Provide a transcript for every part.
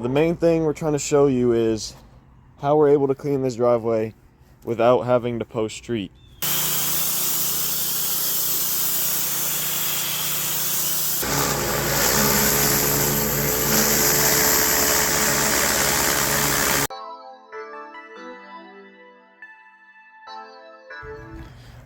The main thing we're trying to show you is how we're able to clean this driveway without having to post street.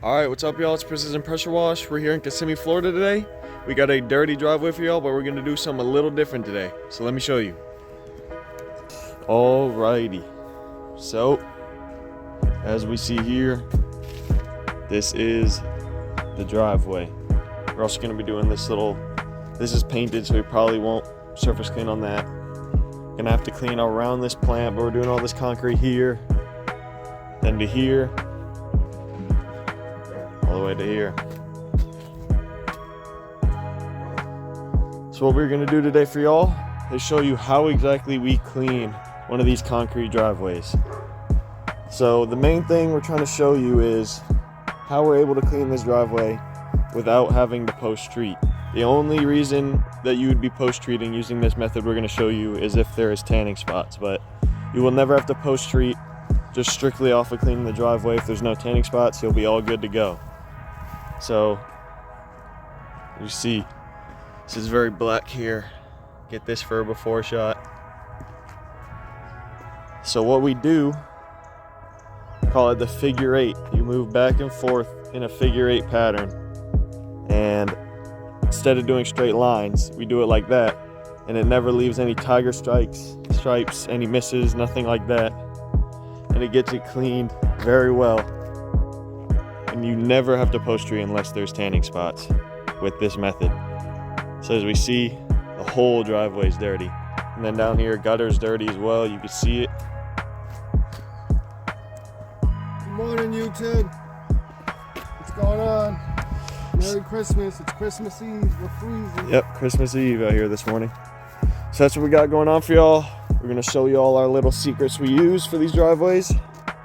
Alright, what's up y'all? It's Precision Pressure Wash. We're here in Kissimmee, Florida today. We got a dirty driveway for y'all, but we're going to do something a little different today. So let me show you. Alrighty. So, as we see here, this is the driveway. We're also going to be doing this is painted, so we probably won't surface clean on that. Gonna have to clean around this plant, but we're doing all this concrete here, then to here, all the way to here. So what we're gonna do today for y'all is show you how exactly we clean one of these concrete driveways. So the main thing we're trying to show you is how we're able to clean this driveway without having to post street. The only reason that you would be post treating using this method we're going to show you is if there is tanning spots, but you will never have to post treat, just strictly off of cleaning the driveway. If there's no tanning spots, you'll be all good to go. So you see this is very black here. Get this for a before shot. So what we do, call it the figure eight. You move back and forth in a figure eight pattern, and instead of doing straight lines, we do it like that, and it never leaves any tiger stripes, any misses, nothing like that, and it gets it cleaned very well. And you never have to post treat unless there's tanning spots with this method. So as we see, the whole driveway is dirty, and then down here gutter's dirty as well. You can see it. Good morning, YouTube. What's going on? Merry Christmas. It's Christmas Eve. We're freezing. Yep, Christmas Eve out here this morning. So that's what we got going on for y'all. We're gonna show you all our little secrets we use for these driveways.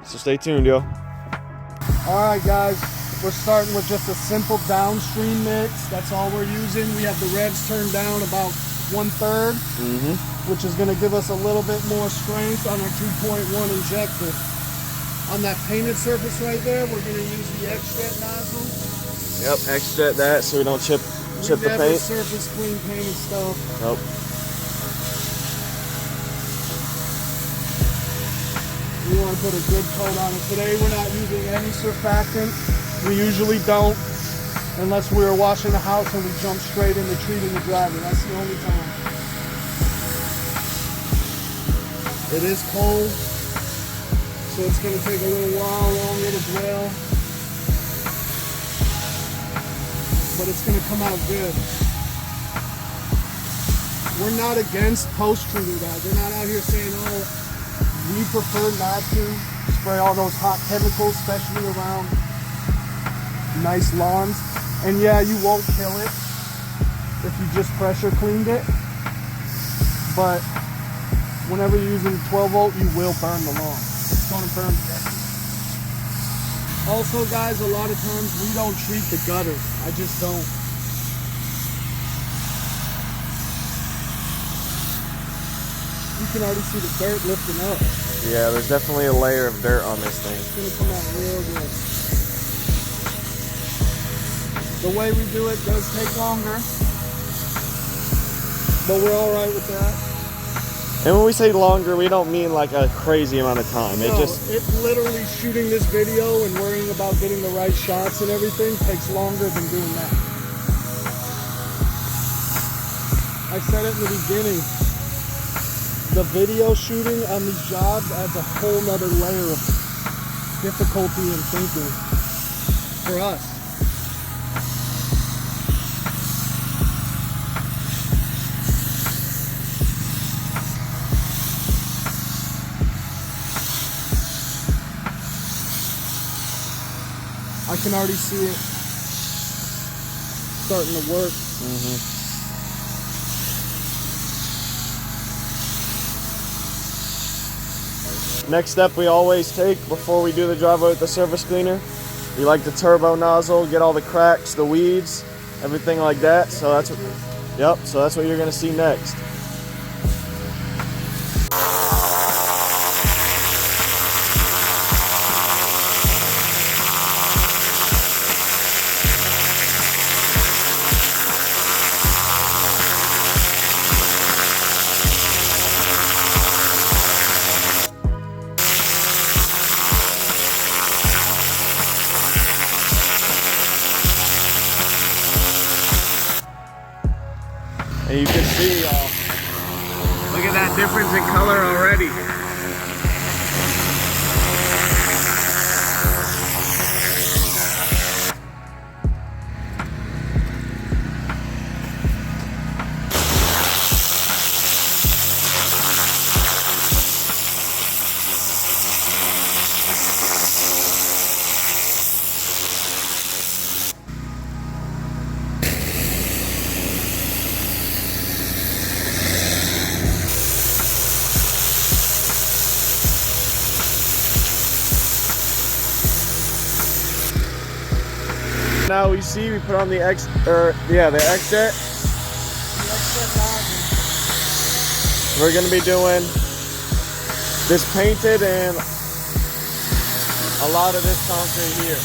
So stay tuned, y'all. All right, guys. We're starting with just a simple downstream mix. That's all we're using. We have the revs turned down about 1/3, which is gonna give us a little bit more strength on our 2.1 injector. On that painted surface right there, we're gonna use the extract nozzle. Yep, extract that so we don't chip the paint. Surface clean painted stuff. Nope. We want to put a good coat on it. Today we're not using any surfactant. We usually don't, unless we're washing the house and we jump straight into treating the driveway. That's the only time. It is cold, so it's going to take a little while longer to dwell. But it's going to come out good. We're not against post-treating, guys. We're not out here saying, oh, we prefer not to spray all those hot chemicals, especially around nice lawns. And yeah, you won't kill it if you just pressure cleaned it. But whenever you're using 12 volt, you will burn the lawn. It's going to burn to death. Also, guys, a lot of times we don't treat the gutters. I just don't. You can already see the dirt lifting up. Yeah, there's definitely a layer of dirt on this thing. It's gonna come out real good. The way we do it does take longer, but we're all right with that. And when we say longer, we don't mean like a crazy amount of time. No, it's literally shooting this video and worrying about getting the right shots and everything takes longer than doing that. I said it in the beginning. The video shooting on these jobs adds a whole nother layer of difficulty and thinking for us. I can already see it starting to work. Next step we always take before we do the driveway with the surface cleaner, we like the turbo nozzle, get all the cracks, the weeds, everything like that. So that's what, so that's what you're gonna see next. difference in color already. Now we see we put on the the X-Jet. We're gonna be doing this painted and a lot of this concrete here.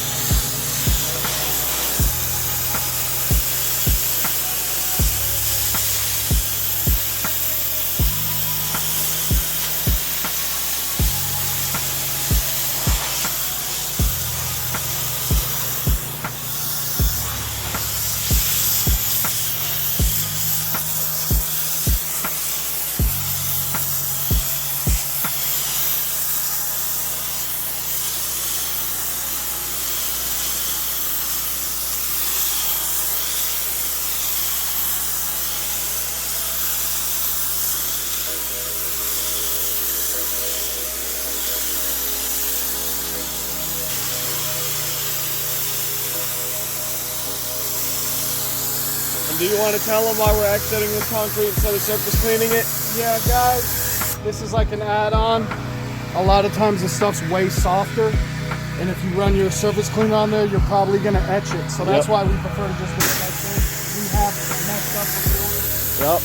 And do you want to tell them why we're X-setting this concrete instead of surface cleaning it? Yeah, guys, this is like an add-on. A lot of times the stuff's way softer, and if you run your surface clean on there, you're probably gonna etch it. So that's why we prefer to just do it like this. We have messed up before. Yep.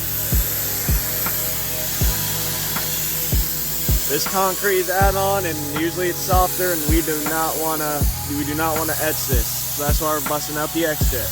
This concrete is add-on, and usually it's softer, and we do not want to etch this. So that's why we're busting out the X-Jet.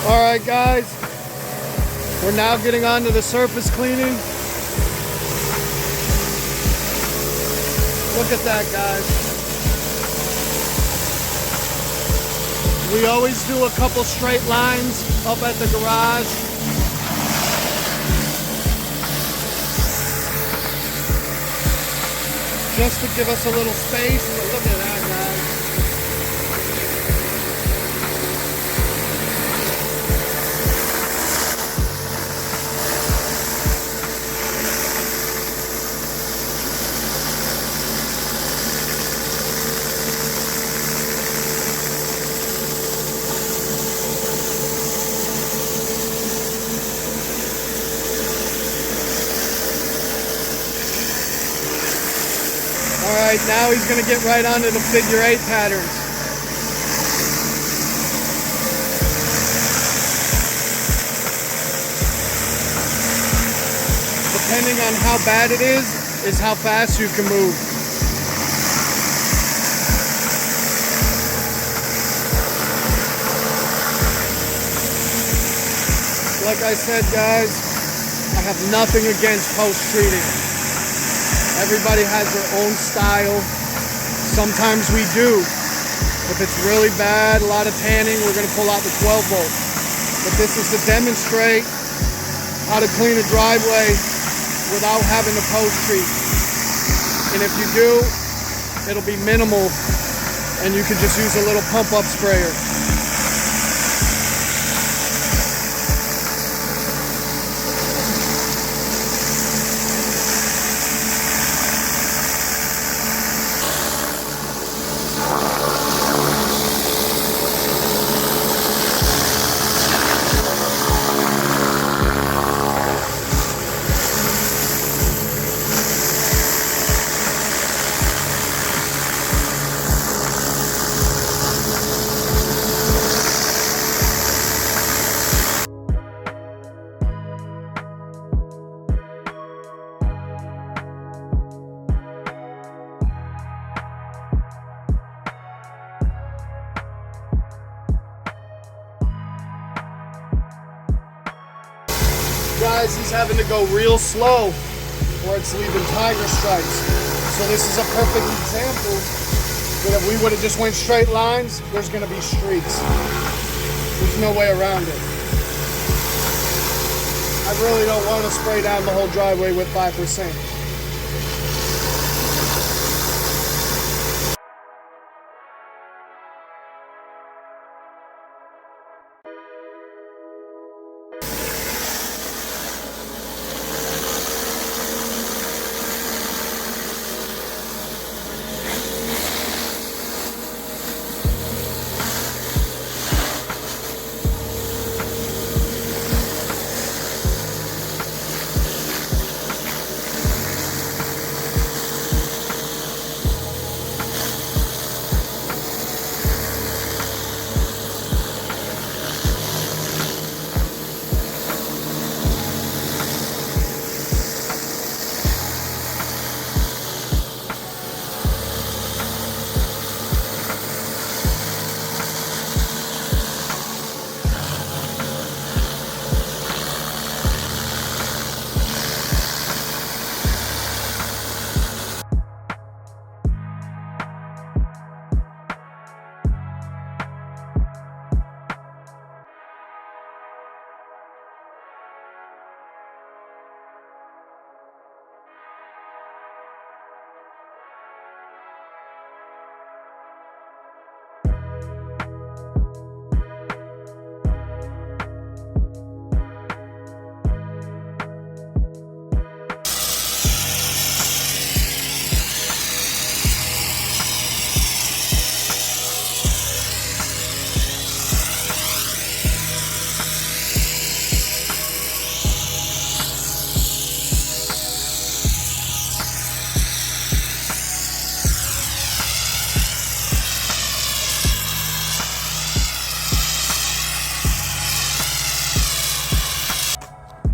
All right, guys, we're now getting on to the surface cleaning. Look at that, guys. We always do a couple straight lines up at the garage. Just to give us a little space, but look at that, guys. All right, now he's going to get right onto the figure 8 patterns. Depending on how bad it is how fast you can move. Like I said, guys, I have nothing against post-treating. Everybody has their own style. Sometimes we do. If it's really bad, a lot of tanning, we're gonna pull out the 12 volt. But this is to demonstrate how to clean a driveway without having to post-treat. And if you do, it'll be minimal and you can just use a little pump-up sprayer. guys, he's having to go real slow or it's leaving tiger stripes. So this is a perfect example that if we would have just went straight lines, there's gonna be streaks. There's no way around it. I really don't want to spray down the whole driveway with 5%.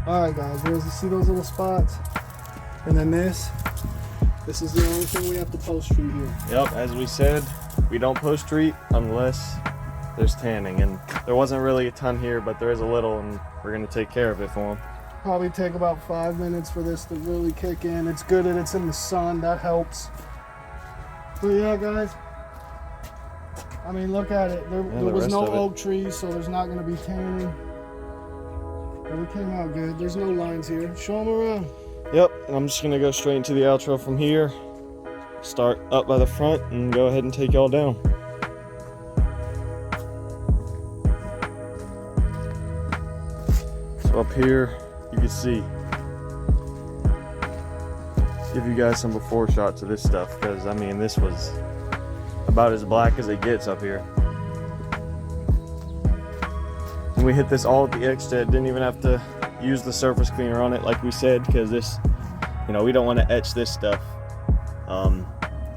Alright guys, here's, you see those little spots? And then this is the only thing we have to post treat here. Yep, as we said, we don't post treat unless there's tanning, and there wasn't really a ton here, but there is a little, and we're gonna take care of it for them. Probably take about 5 minutes for this to really kick in. It's good that it's in the sun, that helps. But yeah guys, I mean look at it. There was no oak trees, so there's not gonna be tanning. But it came out good. There's no lines here. Show them around. Yep, and I'm just gonna go straight into the outro from here. Start up by the front and go ahead and take y'all down. So up here, you can see. Give you guys some before shots of this stuff, because I mean this was about as black as it gets up here. And we hit this all at the X-Jet, didn't even have to use the surface cleaner on it like we said, because this, you know, we don't want to etch this stuff.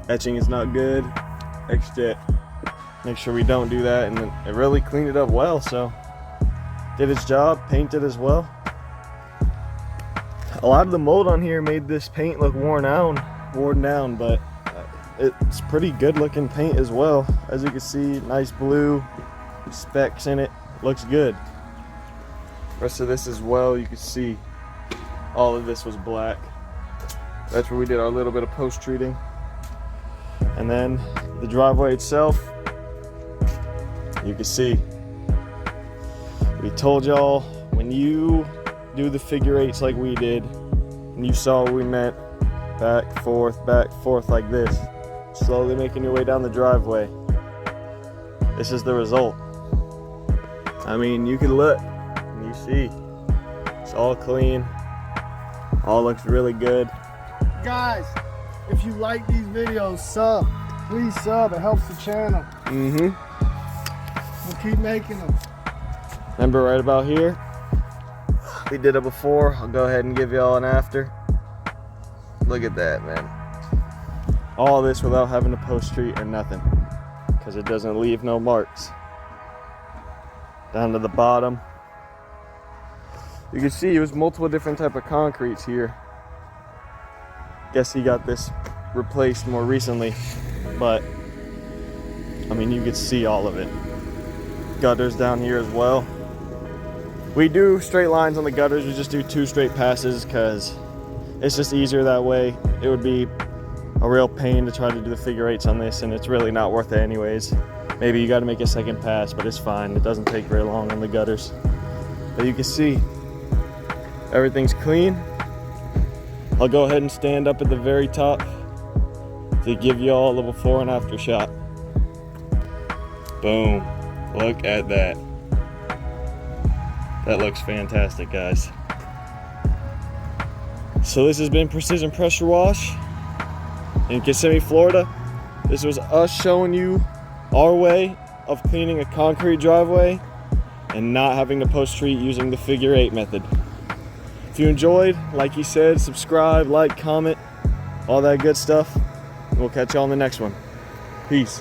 Etching is not good. X-Jet, make sure we don't do that, and it really cleaned it up well, so did its job, painted as well. A lot of the mold on here made this paint look worn down, but it's pretty good looking paint as well. As you can see, nice blue specks in it, looks good. Rest of this as well, you can see all of this was black. That's where we did our little bit of post treating. And then the driveway itself, you can see, we told y'all when you do the figure eights like we did, and you saw what we meant, back, forth, like this, slowly making your way down the driveway. This is the result. I mean, you can look and you see it's all clean, all looks really good. Guys, if you like these videos, sub. Please sub, it helps the channel. We'll keep making them. Remember right about here, we did it before. I'll go ahead and give y'all an after. Look at that, man. All this without having to post treat or nothing, because it doesn't leave no marks. Down to the bottom, you can see it was multiple different type of concretes here. Guess he got this replaced more recently, but I mean, you could see all of it. Gutters down here as well. We do straight lines on the gutters. We just do 2 straight passes because it's just easier that way. It would be a real pain to try to do the figure 8s on this, and it's really not worth it anyways. Maybe you got to make a second pass, but it's fine. It doesn't take very long on the gutters. But you can see everything's clean. I'll go ahead and stand up at the very top to give you all a before and after shot. Boom. Look at that. That looks fantastic, guys. So this has been Precision Pressure Wash in Kissimmee, Florida. This was us showing you our way of cleaning a concrete driveway and not having to post treat using the figure 8 method. If you enjoyed, like he said, subscribe, like, comment, all that good stuff. We'll catch you on the next one. Peace.